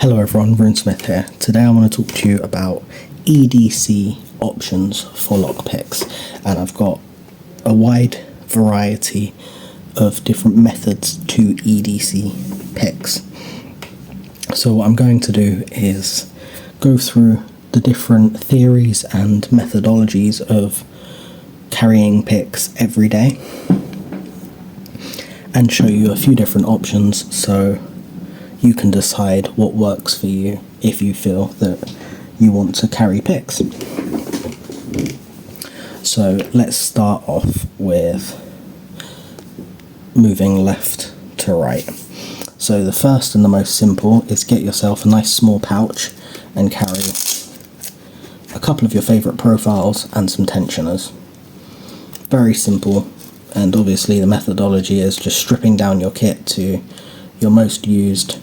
Hello everyone, RuneSmith here. Today I want to talk to you about EDC options for lockpicks, and I've got a wide variety of different methods to EDC picks. So what I'm going to do is go through the different theories and methodologies of carrying picks every day and show you a few different options so you can decide what works for you if you feel that you want to carry picks. So let's start off with moving left to right. So the first and the most simple is get yourself a nice small pouch and carry a couple of your favourite profiles and some tensioners. Very simple, and obviously the methodology is just stripping down your kit to your most used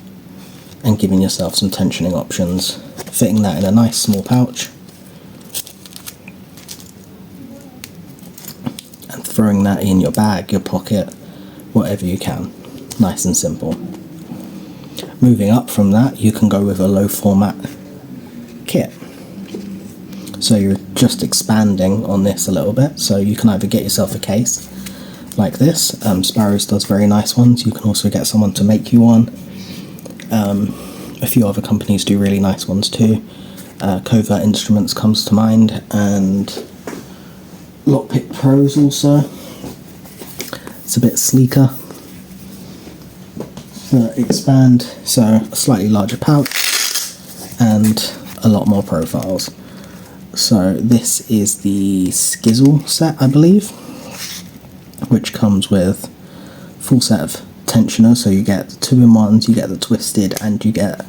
and giving yourself some tensioning options, fitting that in a nice small pouch and throwing that in your bag, your pocket, whatever you can. Nice and simple. Moving up from that, you can go with a low format kit. So you're just expanding on this a little bit, so you can either get yourself a case like this. Sparrows does very nice ones. You can also get someone to make you one. A few other companies do really nice ones too. Covert Instruments comes to mind, and Lockpick Pros also. It's a bit sleeker. Expand, so a slightly larger pouch and a lot more profiles. So this is the Skizzle set, I believe, which comes with full set of tensioners, so you get 2-in-1s, you get the twisted, and you get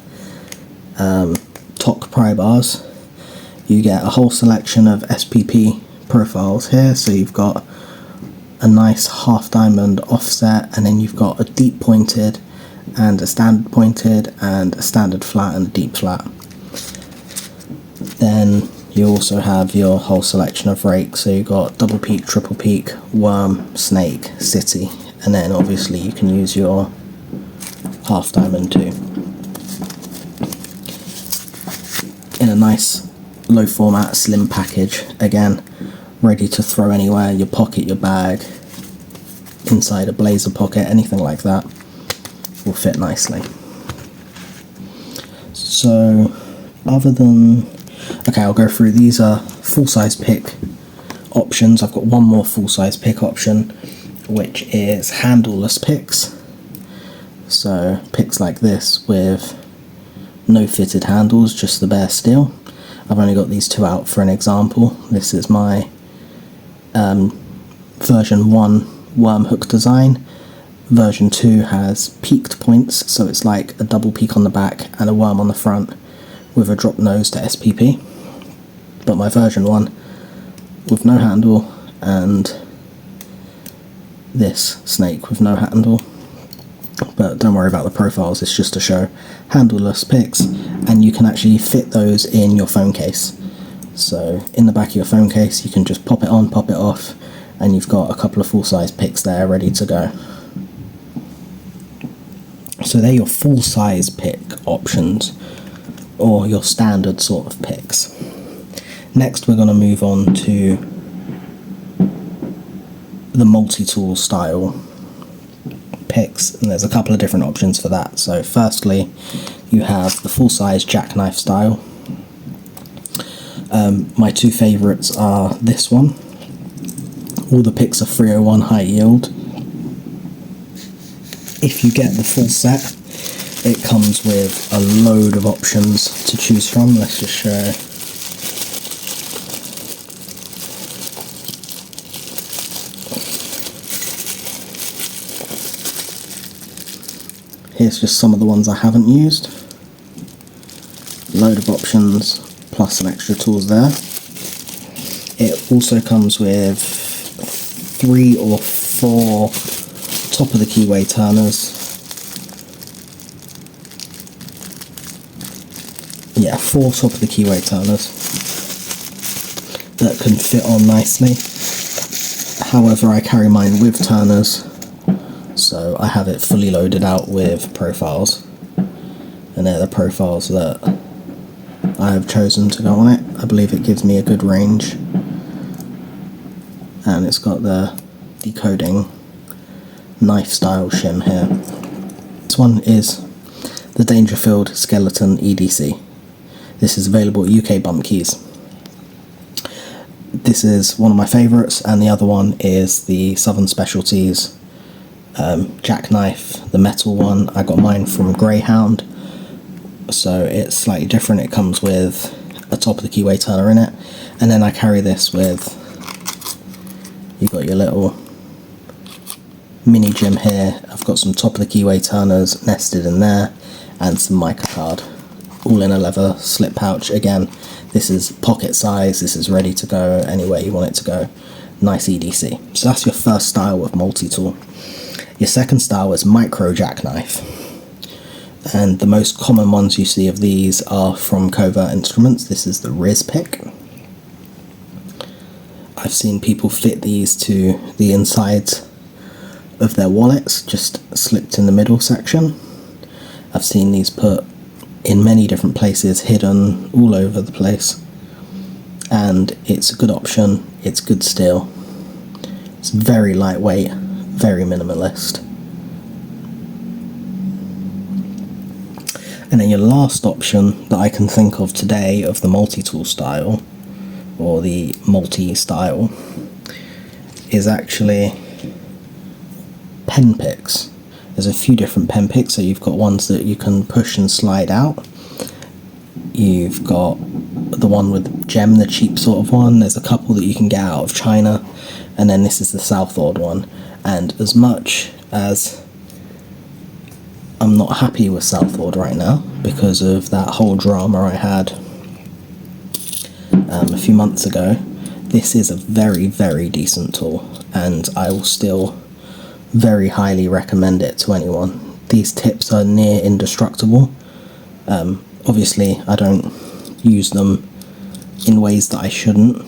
TOC pry bars. You get a whole selection of SPP profiles here, so you've got a nice half diamond offset, and then you've got a deep pointed and a standard pointed and a standard flat and a deep flat. Then you also have your whole selection of rakes, so you've got double peak, triple peak, worm, snake, city, and then obviously you can use your half diamond too. In a nice low format slim package, again ready to throw anywhere, your pocket, your bag, inside a blazer pocket, anything like that will fit nicely. So other than, okay, I'll go through, these are full size pick options. I've got one more full size pick option, which is handleless picks. So picks like this with no fitted handles, just the bare steel. I've only got these two out for an example. This is my version 1 worm hook design. Version 2 has peaked points, so it's like a double peak on the back and a worm on the front with a drop nose to SPP. But my version 1 with no handle, and this snake with no handle. But don't worry about the profiles, it's just to show handleless picks, and you can actually fit those in your phone case. So in the back of your phone case you can just pop it on, pop it off, and you've got a couple of full-size picks there ready to go. So they're your full-size pick options, or your standard sort of picks. Next we're going to move on to the multi-tool style picks, and there's a couple of different options for that. So firstly you have the full-size jackknife style. My two favourites are this one. All the picks are 301 high yield. If you get the full set, it comes with a load of options to choose from. Let's just show. Here's just some of the ones I haven't used. Load of options, plus some extra tools there. It also comes with 3 or 4 top of the keyway turners. Yeah, 4 top of the keyway turners that can fit on nicely. However, I carry mine with turners, so I have it fully loaded out with profiles. and they're the profiles that I have chosen to go on it. I believe it gives me a good range, and it's got the decoding knife style shim here. This one is the Dangerfield Skeleton EDC. This is available at UK Bump Keys. This is one of my favourites, and the other one is the Southern Specialties Jackknife, the metal one. I got mine from Greyhound, so it's slightly different. It comes with a top of the keyway turner in it, and then I carry this with, you've got your little mini gem here. I've got some top of the keyway turners nested in there, and some mica card, all in a leather slip pouch. Again, this is pocket size, this is ready to go anywhere you want it to go. Nice EDC. So that's your first style of multi-tool. Your second style is micro jackknife, and the most common ones you see of these are from Covert Instruments. This is the Riz Pick. I've seen people fit these to the insides of their wallets, just slipped in the middle section. I've seen these put in many different places, hidden all over the place, and it's a good option. It's good steel, it's very lightweight, very minimalist. And then your last option that I can think of today of the multi-tool style, or the multi-style, is actually pen picks. There's a few different pen picks. So you've got ones that you can push and slide out. You've got the one with gem, the cheap sort of one. There's a couple that you can get out of China, and then this is the Southord one. And as much as I'm not happy with Southord right now because of that whole drama I had a few months ago, this is a very, very decent tool, and I will still very highly recommend it to anyone. These tips are near indestructible. Obviously I don't use them in ways that I shouldn't,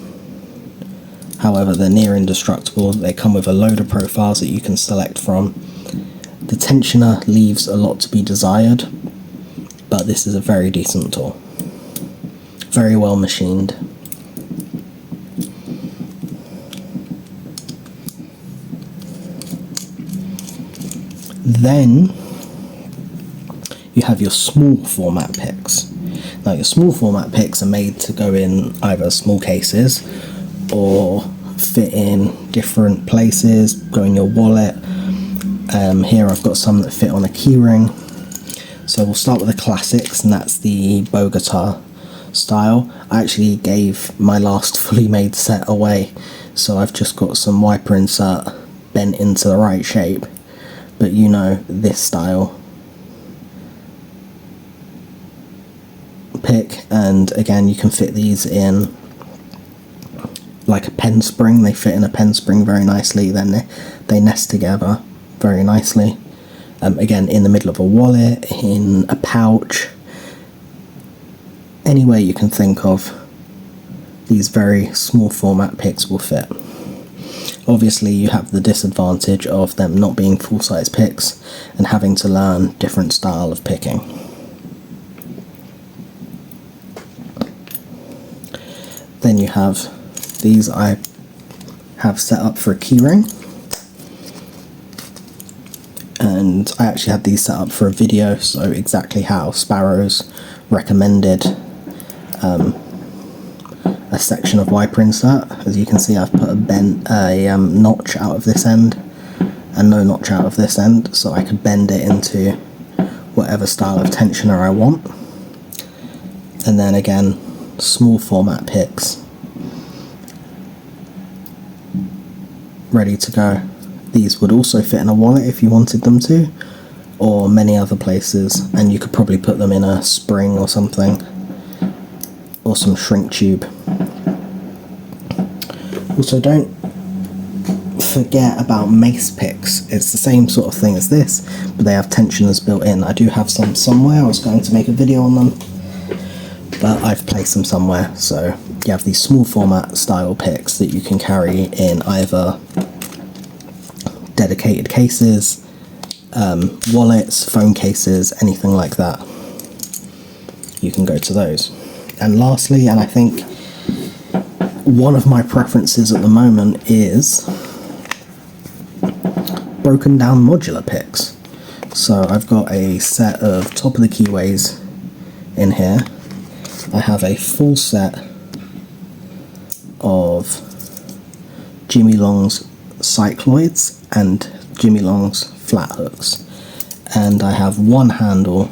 however they're near indestructible. They come with a load of profiles that you can select from. The tensioner leaves a lot to be desired, but this is a very decent tool, very well machined. Then you have your small format picks. Now your small format picks are made to go in either small cases or fit in different places, go in your wallet. Here I've got some that fit on a keyring. So we'll start with the classics, and that's the Bogota style. I actually gave my last fully made set away, so I've just got some wiper insert bent into the right shape. But you know, this style pick, and again you can fit these in like a pen spring. They fit in a pen spring very nicely, then they nest together very nicely. Again, in the middle of a wallet, in a pouch, anywhere you can think of, these very small format picks will fit. Obviously you have the disadvantage of them not being full-size picks and having to learn different style of picking. Then you have these I have set up for a keyring, and I actually had these set up for a video, so exactly how Sparrows recommended a section of wiper insert. As you can see, I've put a notch out of this end and no notch out of this end, so I could bend it into whatever style of tensioner I want. And then again, small format picks ready to go. These would also fit in a wallet if you wanted them to, or many other places, and you could probably put them in a spring or something, or some shrink tube. Also, don't forget about mace picks. It's the same sort of thing as this, but they have tensioners built in. I do have some somewhere. I was going to make a video on them, but I've placed them somewhere. So you have these small format style picks that you can carry in either dedicated cases, wallets, phone cases, anything like that. you can go to those. And lastly, and I think one of my preferences at the moment, is broken down modular picks. So I've got a set of top of the keyways in here. I have a full set of Jimmy Long's cycloids and Jimmy Long's flat hooks, and I have one handle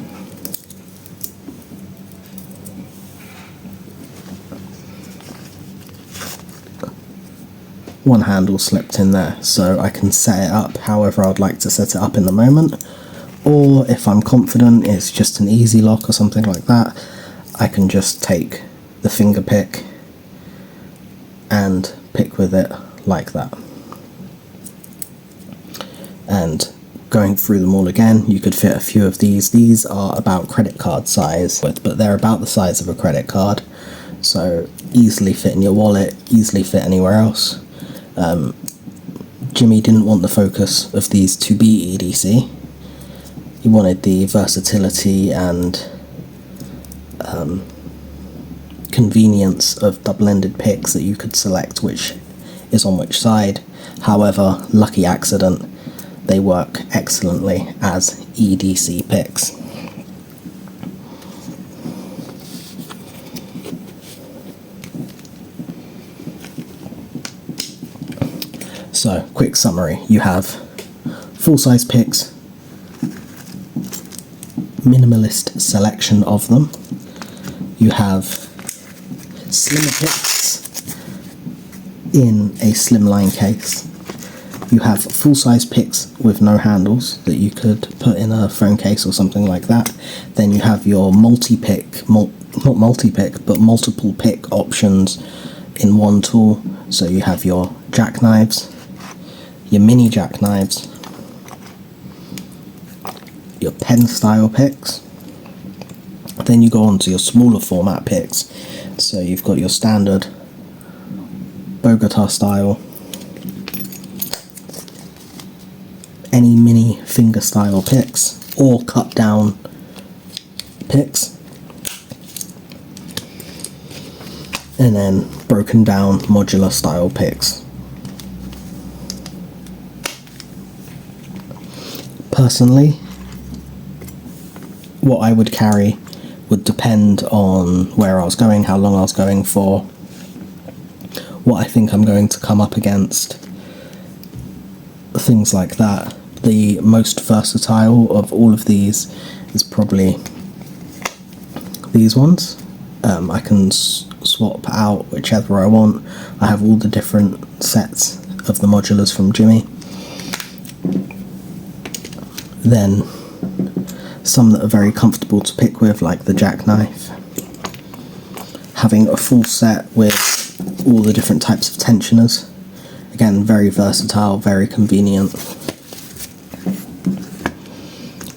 slipped in there, so I can set it up however I'd like to set it up in the moment, or if I'm confident it's just an easy lock or something like that, I can just take the finger pick and pick with it like that. And going through them all again, you could fit a few of these. These are about credit card size, but they're about the size of a credit card, so easily fit in your wallet, easily fit anywhere else. Jimmy didn't want the focus of these to be EDC. He wanted the versatility and convenience of double-ended picks that you could select which is on which side. However, lucky accident, they work excellently as EDC picks. So, quick summary. You have full-size picks, minimalist selection of them. You have slimmer picks in a slimline case. You have full-size picks with no handles that you could put in a phone case or something like that. Then you have your multi-pick, not multi-pick, but multiple pick options in one tool. So you have your jackknives, your mini jackknives, your pen style picks. Then you go on to your smaller format picks. So you've got your standard Bogota style, any mini finger style picks, or cut down picks, and then broken down modular style picks. Personally, what I would carry would depend on where I was going, how long I was going for, what I think I'm going to come up against, things like that. The most versatile of all of these is probably these ones. I can swap out whichever I want. I have all the different sets of the modulars from Jimmy. Then some that are very comfortable to pick with, like the jackknife. Having a full set with all the different types of tensioners. Again, very versatile, very convenient.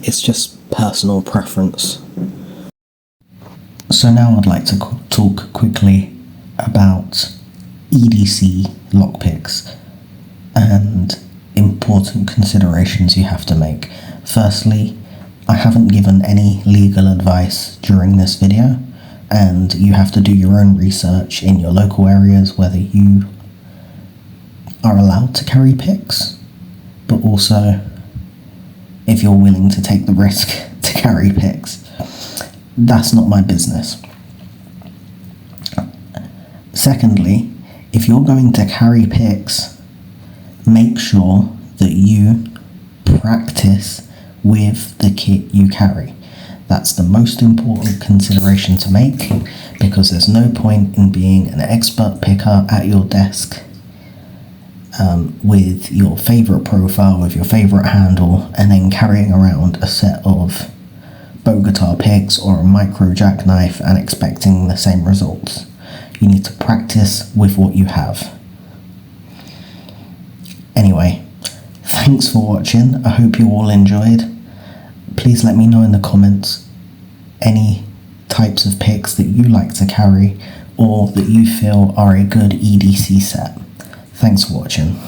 It's just personal preference. So now I'd like to talk quickly about EDC lockpicks and important considerations you have to make. Firstly, I haven't given any legal advice during this video, and you have to do your own research in your local areas whether you are allowed to carry picks, but also if you're willing to take the risk to carry picks. That's not my business. Secondly, if you're going to carry picks, make sure that you practice with the kit you carry. That's the most important consideration to make, because there's no point in being an expert picker at your desk with your favourite profile, with your favourite handle, and then carrying around a set of Bogota picks or a micro jackknife and expecting the same results. You need to practice with what you have. Anyway, thanks for watching. I hope you all enjoyed. Please let me know in the comments any types of picks that you like to carry or that you feel are a good EDC set. Thanks for watching.